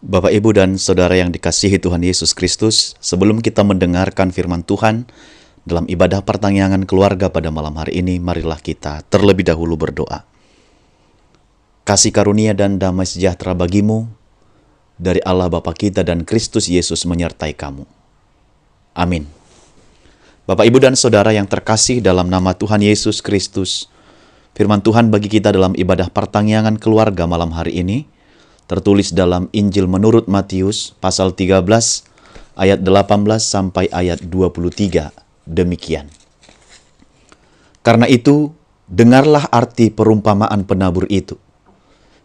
Bapak, Ibu, dan Saudara yang dikasihi Tuhan Yesus Kristus, sebelum kita mendengarkan firman Tuhan dalam ibadah pertangyangan keluarga pada malam hari ini, marilah kita terlebih dahulu berdoa. Kasih karunia dan damai sejahtera bagimu dari Allah Bapa kita dan Kristus Yesus menyertai kamu. Amin. Bapak, Ibu, dan Saudara yang terkasih dalam nama Tuhan Yesus Kristus, firman Tuhan bagi kita dalam ibadah pertangyangan keluarga malam hari ini tertulis dalam Injil menurut Matius pasal 13 ayat 18 sampai ayat 23. Demikian. Karena itu, dengarlah arti perumpamaan penabur itu.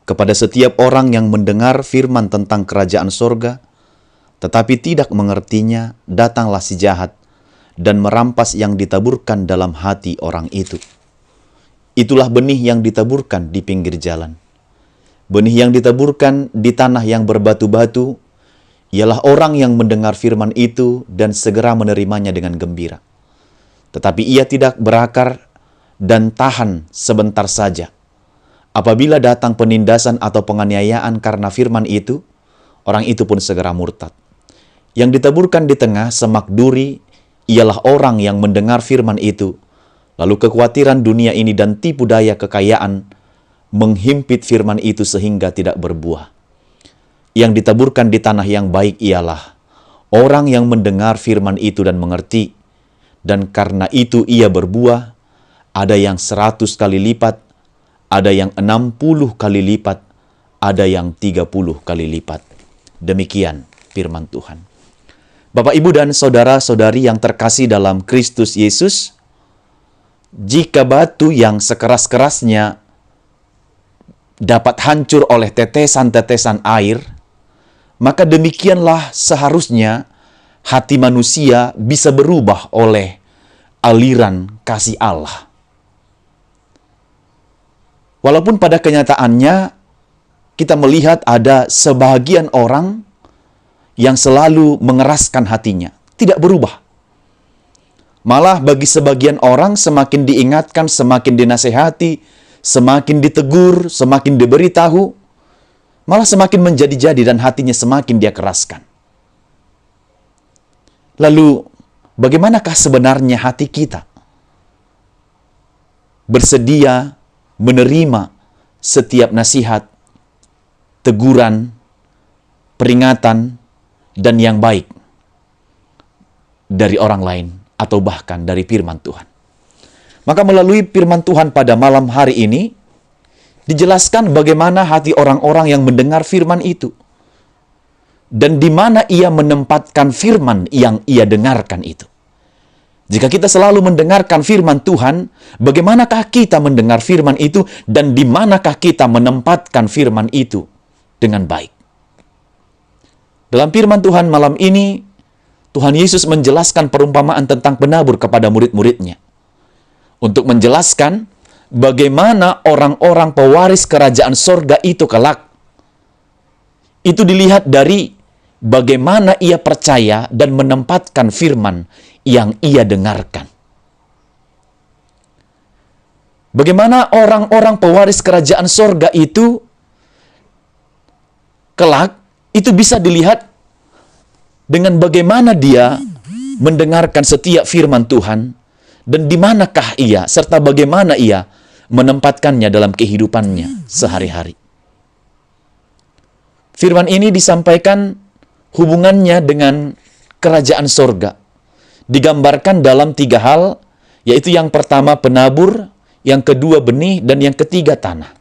Kepada setiap orang yang mendengar firman tentang kerajaan sorga, tetapi tidak mengertinya, datanglah si jahat dan merampas yang ditaburkan dalam hati orang itu. Itulah benih yang ditaburkan di pinggir jalan. Benih yang ditaburkan di tanah yang berbatu-batu ialah orang yang mendengar firman itu dan segera menerimanya dengan gembira. Tetapi ia tidak berakar dan tahan sebentar saja. Apabila datang penindasan atau penganiayaan karena firman itu, orang itu pun segera murtad. Yang ditaburkan di tengah semak duri ialah orang yang mendengar firman itu, lalu kekhawatiran dunia ini dan tipu daya kekayaan menghimpit firman itu sehingga tidak berbuah. Yang ditaburkan di tanah yang baik ialah orang yang mendengar firman itu dan mengerti, dan karena itu ia berbuah, ada yang 100 kali lipat, ada yang 60 kali lipat, ada yang 30 kali lipat. Demikian firman Tuhan. Bapak, Ibu, dan saudara-saudari yang terkasih dalam Kristus Yesus, jika batu yang sekeras-kerasnya dapat hancur oleh tetesan-tetesan air, maka demikianlah seharusnya hati manusia bisa berubah oleh aliran kasih Allah. Walaupun pada kenyataannya kita melihat ada sebagian orang yang selalu mengeraskan hatinya, tidak berubah. Malah bagi sebagian orang semakin diingatkan, semakin dinasehati, semakin ditegur, semakin diberitahu, malah semakin menjadi-jadi dan hatinya semakin dia keraskan. Lalu, bagaimanakah sebenarnya hati kita? Bersedia menerima setiap nasihat, teguran, peringatan, dan yang baik dari orang lain atau bahkan dari firman Tuhan. Maka melalui firman Tuhan pada malam hari ini, dijelaskan bagaimana hati orang-orang yang mendengar firman itu. Dan di mana ia menempatkan firman yang ia dengarkan itu. Jika kita selalu mendengarkan firman Tuhan, bagaimanakah kita mendengar firman itu dan di manakah kita menempatkan firman itu dengan baik. Dalam firman Tuhan malam ini, Tuhan Yesus menjelaskan perumpamaan tentang penabur kepada murid-muridnya. Untuk menjelaskan bagaimana orang-orang pewaris kerajaan sorga itu kelak. Itu dilihat dari bagaimana ia percaya dan menempatkan firman yang ia dengarkan. Bagaimana orang-orang pewaris kerajaan sorga itu kelak, itu bisa dilihat dengan bagaimana dia mendengarkan setiap firman Tuhan, dan di manakah ia, serta bagaimana ia menempatkannya dalam kehidupannya sehari-hari. Firman ini disampaikan hubungannya dengan kerajaan sorga. Digambarkan dalam 3 hal, yaitu yang pertama penabur, yang kedua benih, dan yang ketiga tanah.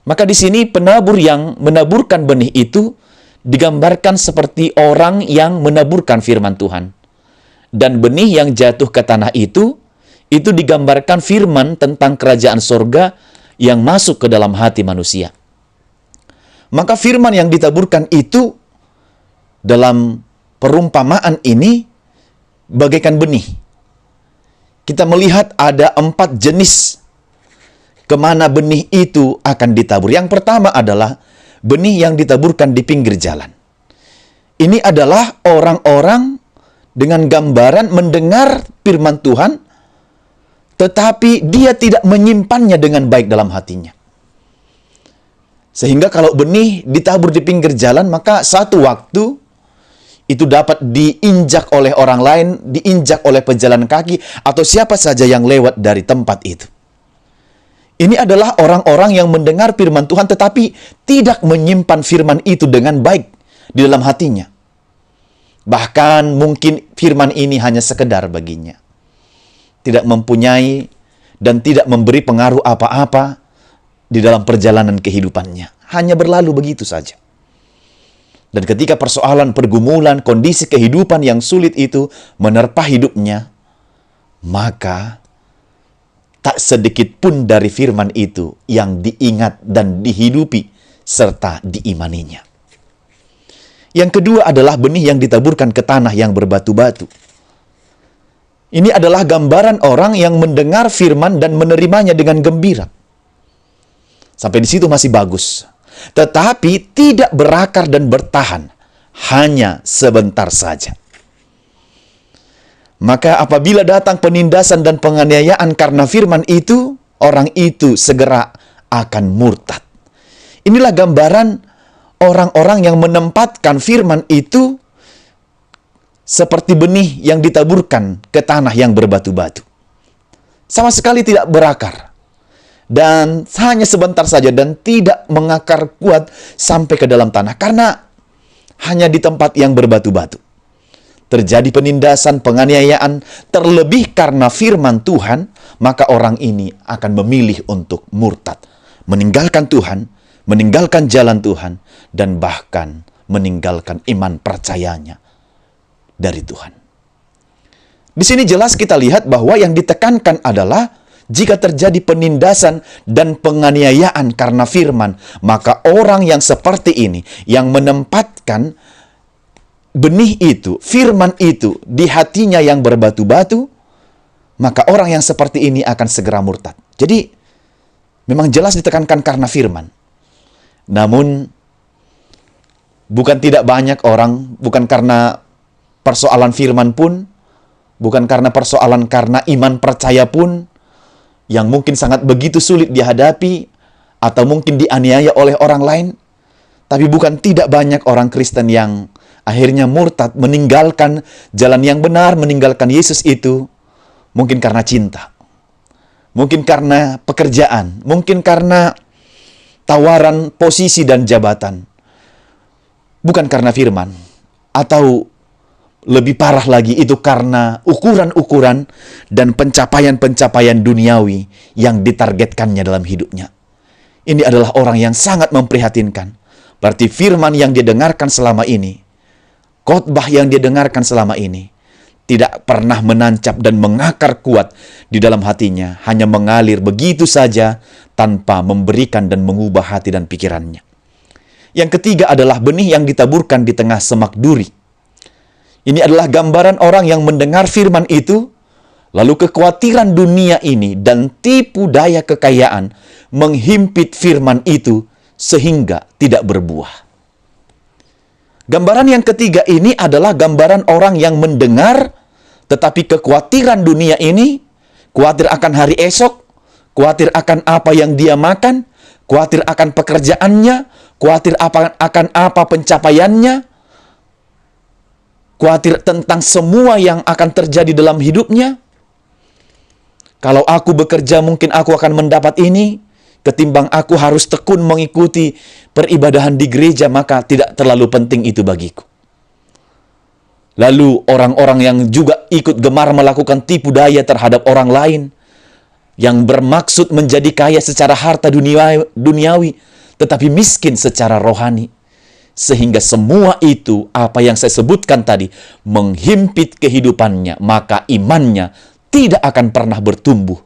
Maka di sini penabur yang menaburkan benih itu digambarkan seperti orang yang menaburkan firman Tuhan. Dan benih yang jatuh ke tanah itu digambarkan firman tentang kerajaan sorga yang masuk ke dalam hati manusia. Maka firman yang ditaburkan itu dalam perumpamaan ini bagaikan benih. Kita melihat ada 4 jenis kemana benih itu akan ditabur. Yang pertama adalah benih yang ditaburkan di pinggir jalan. Ini adalah orang-orang dengan gambaran mendengar firman Tuhan, tetapi dia tidak menyimpannya dengan baik dalam hatinya. Sehingga kalau benih ditabur di pinggir jalan, maka satu waktu itu dapat diinjak oleh orang lain, diinjak oleh pejalan kaki, atau siapa saja yang lewat dari tempat itu. Ini adalah orang-orang yang mendengar firman Tuhan tetapi tidak menyimpan firman itu dengan baik di dalam hatinya. Bahkan mungkin firman ini hanya sekedar baginya. Tidak mempunyai dan tidak memberi pengaruh apa-apa di dalam perjalanan kehidupannya. Hanya berlalu begitu saja. Dan ketika persoalan, pergumulan, kondisi kehidupan yang sulit itu menerpa hidupnya, maka tak sedikit pun dari firman itu yang diingat dan dihidupi serta diimaninya. Yang kedua adalah benih yang ditaburkan ke tanah yang berbatu-batu. Ini adalah gambaran orang yang mendengar firman dan menerimanya dengan gembira. Sampai di situ masih bagus. Tetapi tidak berakar dan bertahan, hanya sebentar saja. Maka apabila datang penindasan dan penganiayaan karena firman itu, orang itu segera akan murtad. Inilah gambaran orang-orang yang menempatkan firman itu seperti benih yang ditaburkan ke tanah yang berbatu-batu. Sama sekali tidak berakar. Dan hanya sebentar saja dan tidak mengakar kuat sampai ke dalam tanah. Karena hanya di tempat yang berbatu-batu terjadi penindasan, penganiayaan, terlebih karena firman Tuhan, maka orang ini akan memilih untuk murtad, meninggalkan Tuhan, meninggalkan jalan Tuhan, dan bahkan meninggalkan iman percayanya dari Tuhan. Di sini jelas kita lihat bahwa yang ditekankan adalah jika terjadi penindasan dan penganiayaan karena firman, maka orang yang seperti ini, yang menempatkan benih itu, firman itu di hatinya yang berbatu-batu, maka orang yang seperti ini akan segera murtad. Jadi, memang jelas ditekankan karena firman. Namun, bukan tidak banyak orang, bukan karena persoalan firman pun, bukan karena persoalan karena iman percaya pun, yang mungkin sangat begitu sulit dihadapi, atau mungkin dianiaya oleh orang lain, tapi bukan tidak banyak orang Kristen yang akhirnya murtad, meninggalkan jalan yang benar, meninggalkan Yesus itu, mungkin karena cinta, mungkin karena pekerjaan, mungkin karena tawaran posisi dan jabatan, bukan karena firman, atau lebih parah lagi itu karena ukuran-ukuran dan pencapaian-pencapaian duniawi yang ditargetkannya dalam hidupnya. Ini adalah orang yang sangat memprihatinkan. Berarti firman yang dia dengarkan selama ini, khotbah yang dia dengarkan selama ini, tidak pernah menancap dan mengakar kuat di dalam hatinya, hanya mengalir begitu saja tanpa memberikan dan mengubah hati dan pikirannya. Yang ketiga adalah benih yang ditaburkan di tengah semak duri. Ini adalah gambaran orang yang mendengar firman itu, lalu kekhawatiran dunia ini dan tipu daya kekayaan menghimpit firman itu sehingga tidak berbuah. Gambaran yang ketiga ini adalah gambaran orang yang mendengar, tetapi kekhawatiran dunia ini, khawatir akan hari esok, khawatir akan apa yang dia makan, khawatir akan pekerjaannya, khawatir akan apa pencapaiannya, khawatir tentang semua yang akan terjadi dalam hidupnya. Kalau aku bekerja mungkin aku akan mendapat ini, ketimbang aku harus tekun mengikuti peribadahan di gereja, maka tidak terlalu penting itu bagiku. Lalu orang-orang yang juga ikut gemar melakukan tipu daya terhadap orang lain, yang bermaksud menjadi kaya secara harta duniawi, tetapi miskin secara rohani. Sehingga semua itu, apa yang saya sebutkan tadi, menghimpit kehidupannya, maka imannya tidak akan pernah bertumbuh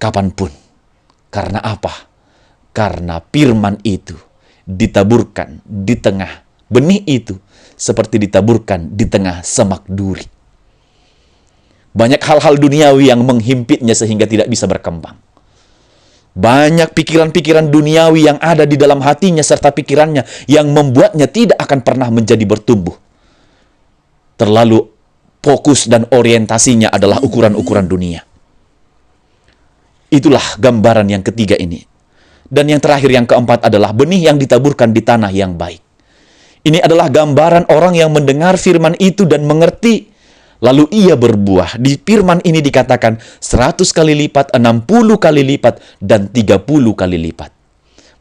kapanpun. Karena apa? Karena firman itu ditaburkan di tengah benih itu, seperti ditaburkan di tengah semak duri. Banyak hal-hal duniawi yang menghimpitnya sehingga tidak bisa berkembang. Banyak pikiran-pikiran duniawi yang ada di dalam hatinya serta pikirannya yang membuatnya tidak akan pernah menjadi bertumbuh. Terlalu fokus dan orientasinya adalah ukuran-ukuran dunia. Itulah gambaran yang ketiga ini. Dan yang terakhir, yang keempat adalah benih yang ditaburkan di tanah yang baik. Ini adalah gambaran orang yang mendengar firman itu dan mengerti, lalu ia berbuah. Di firman ini dikatakan 100 kali lipat, 60 kali lipat, dan 30 kali lipat.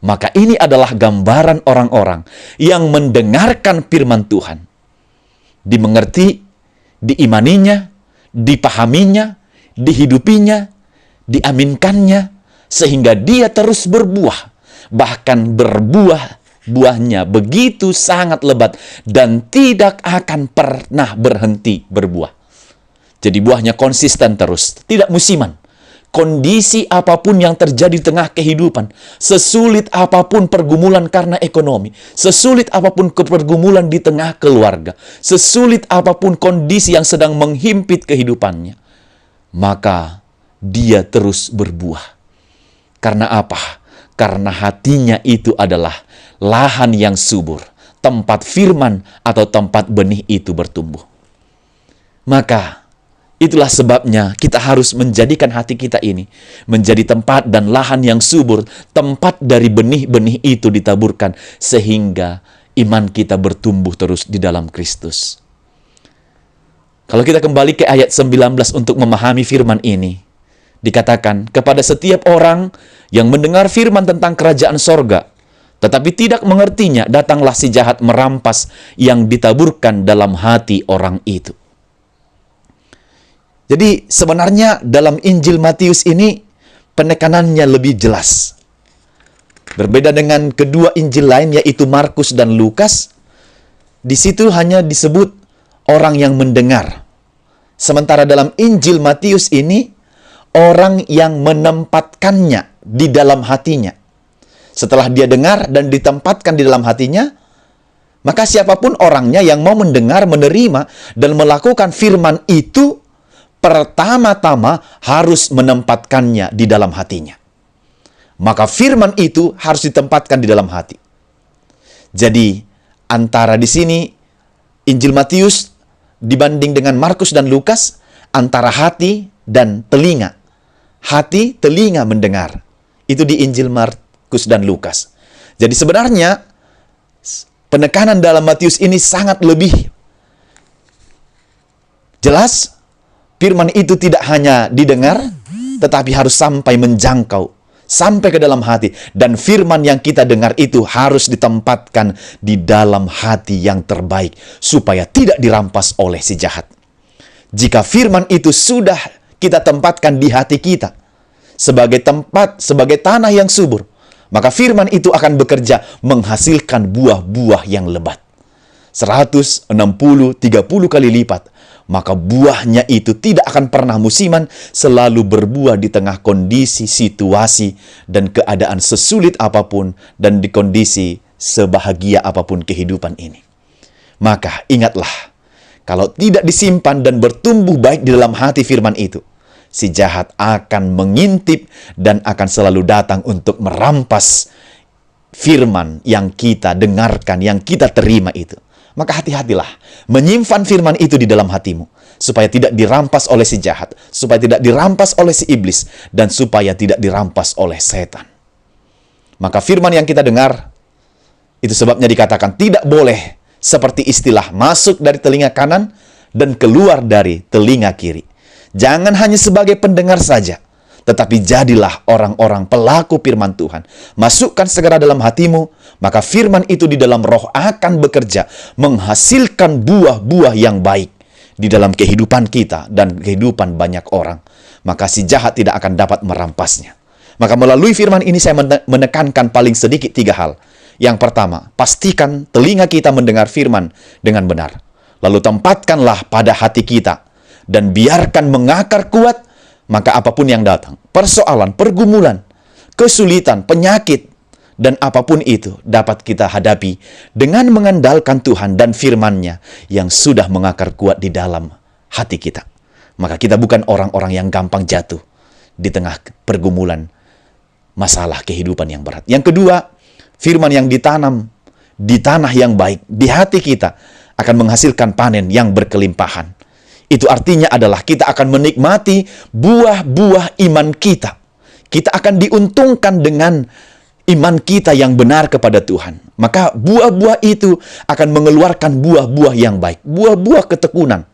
Maka ini adalah gambaran orang-orang yang mendengarkan firman Tuhan. Dimengerti, diimaninya, dipahaminya, dihidupinya, diaminkannya, sehingga dia terus berbuah. Bahkan buahnya begitu sangat lebat dan tidak akan pernah berhenti berbuah. Jadi buahnya konsisten terus, tidak musiman. Kondisi apapun yang terjadi di tengah kehidupan, sesulit apapun pergumulan karena ekonomi, sesulit apapun pergumulan di tengah keluarga, sesulit apapun kondisi yang sedang menghimpit kehidupannya, maka dia terus berbuah. Karena apa? Karena hatinya itu adalah lahan yang subur, tempat firman atau tempat benih itu bertumbuh. Maka itulah sebabnya kita harus menjadikan hati kita ini menjadi tempat dan lahan yang subur, tempat dari benih-benih itu ditaburkan, sehingga iman kita bertumbuh terus di dalam Kristus. Kalau kita kembali ke ayat 19 untuk memahami firman ini, dikatakan, kepada setiap orang yang mendengar firman tentang kerajaan sorga, tetapi tidak mengertinya, datanglah si jahat merampas yang ditaburkan dalam hati orang itu. Jadi sebenarnya dalam Injil Matius ini penekanannya lebih jelas. Berbeda dengan kedua Injil lain, yaitu Markus dan Lukas, di situ hanya disebut orang yang mendengar. Sementara dalam Injil Matius ini, orang yang menempatkannya di dalam hatinya. Setelah dia dengar dan ditempatkan di dalam hatinya, maka siapapun orangnya yang mau mendengar, menerima, dan melakukan firman itu, pertama-tama harus menempatkannya di dalam hatinya. Maka firman itu harus ditempatkan di dalam hati. Jadi, antara di sini, Injil Matius dibanding dengan Markus dan Lukas, antara hati dan telinga. Hati, telinga mendengar. Itu di Injil Markus dan Lukas. Jadi sebenarnya penekanan dalam Matius ini sangat lebih jelas. Firman itu tidak hanya didengar, tetapi harus sampai menjangkau, sampai ke dalam hati. Dan firman yang kita dengar itu harus ditempatkan di dalam hati yang terbaik, supaya tidak dirampas oleh si jahat. Jika firman itu sudah kita tempatkan di hati kita sebagai tempat, sebagai tanah yang subur, maka firman itu akan bekerja menghasilkan buah-buah yang lebat. 160, 30 kali lipat. Maka buahnya itu tidak akan pernah musiman, selalu berbuah di tengah kondisi, situasi, dan keadaan sesulit apapun, dan di kondisi sebahagia apapun kehidupan ini. Maka ingatlah, kalau tidak disimpan dan bertumbuh baik di dalam hati firman itu, si jahat akan mengintip dan akan selalu datang untuk merampas firman yang kita dengarkan, yang kita terima itu. Maka hati-hatilah menyimpan firman itu di dalam hatimu, supaya tidak dirampas oleh si jahat, supaya tidak dirampas oleh si iblis, dan supaya tidak dirampas oleh setan. Maka firman yang kita dengar, itu sebabnya dikatakan tidak boleh seperti istilah masuk dari telinga kanan dan keluar dari telinga kiri. Jangan hanya sebagai pendengar saja, tetapi jadilah orang-orang pelaku firman Tuhan. Masukkan segera dalam hatimu, maka firman itu di dalam roh akan bekerja, menghasilkan buah-buah yang baik di dalam kehidupan kita dan kehidupan banyak orang. Maka si jahat tidak akan dapat merampasnya. Maka melalui firman ini saya menekankan paling sedikit 3 hal. Yang pertama, pastikan telinga kita mendengar firman dengan benar. Lalu tempatkanlah pada hati kita dan biarkan mengakar kuat. Maka apapun yang datang, persoalan, pergumulan, kesulitan, penyakit, dan apapun itu dapat kita hadapi dengan mengandalkan Tuhan dan firman-Nya yang sudah mengakar kuat di dalam hati kita. Maka kita bukan orang-orang yang gampang jatuh di tengah pergumulan masalah kehidupan yang berat. Yang kedua, firman yang ditanam di tanah yang baik, di hati kita, akan menghasilkan panen yang berkelimpahan. Itu artinya adalah kita akan menikmati buah-buah iman kita. Kita akan diuntungkan dengan iman kita yang benar kepada Tuhan, maka buah-buah itu akan mengeluarkan buah-buah yang baik, buah-buah ketekunan.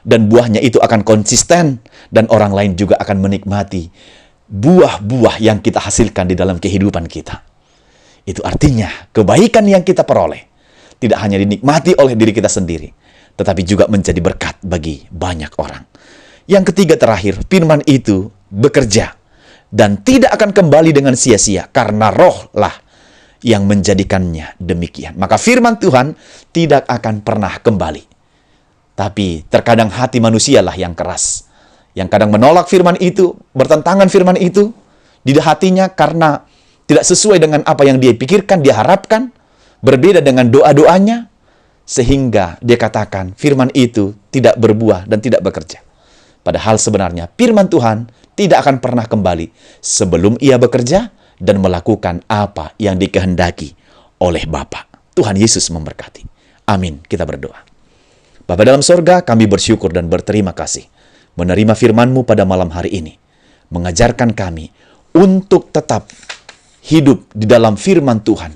Dan buahnya itu akan konsisten, dan orang lain juga akan menikmati buah-buah yang kita hasilkan di dalam kehidupan kita. Itu artinya kebaikan yang kita peroleh tidak hanya dinikmati oleh diri kita sendiri, tetapi juga menjadi berkat bagi banyak orang. Yang ketiga terakhir, firman itu bekerja dan tidak akan kembali dengan sia-sia, karena Roh lah yang menjadikannya demikian. Maka firman Tuhan tidak akan pernah kembali. Tapi terkadang hati manusialah yang keras, yang kadang menolak firman itu, bertentangan firman itu di hatinya karena tidak sesuai dengan apa yang dia pikirkan, dia harapkan, berbeda dengan doa-doanya, sehingga dia katakan firman itu tidak berbuah dan tidak bekerja. Padahal sebenarnya firman Tuhan tidak akan pernah kembali sebelum ia bekerja dan melakukan apa yang dikehendaki oleh Bapa. Tuhan Yesus memberkati. Amin. Kita berdoa. Bapa dalam sorga, kami bersyukur dan berterima kasih menerima firman-Mu pada malam hari ini, mengajarkan kami untuk tetap hidup di dalam firman Tuhan,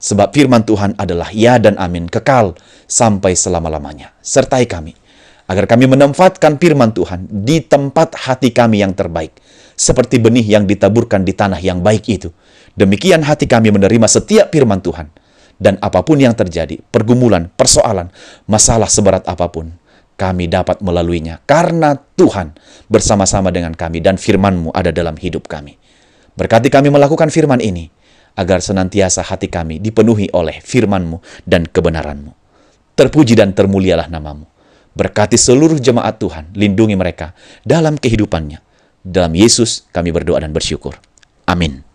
sebab firman Tuhan adalah ya dan amin, kekal sampai selama-lamanya. Sertai kami, agar kami menempatkan firman Tuhan di tempat hati kami yang terbaik, seperti benih yang ditaburkan di tanah yang baik itu. Demikian hati kami menerima setiap firman Tuhan. Dan apapun yang terjadi, pergumulan, persoalan, masalah seberat apapun, kami dapat melaluinya karena Tuhan bersama-sama dengan kami dan firman-Mu ada dalam hidup kami. Berkati kami melakukan firman ini, agar senantiasa hati kami dipenuhi oleh firman-Mu dan kebenaran-Mu. Terpuji dan termulialah nama-Mu. Berkati seluruh jemaat Tuhan, lindungi mereka dalam kehidupannya. Dalam Yesus kami berdoa dan bersyukur. Amin.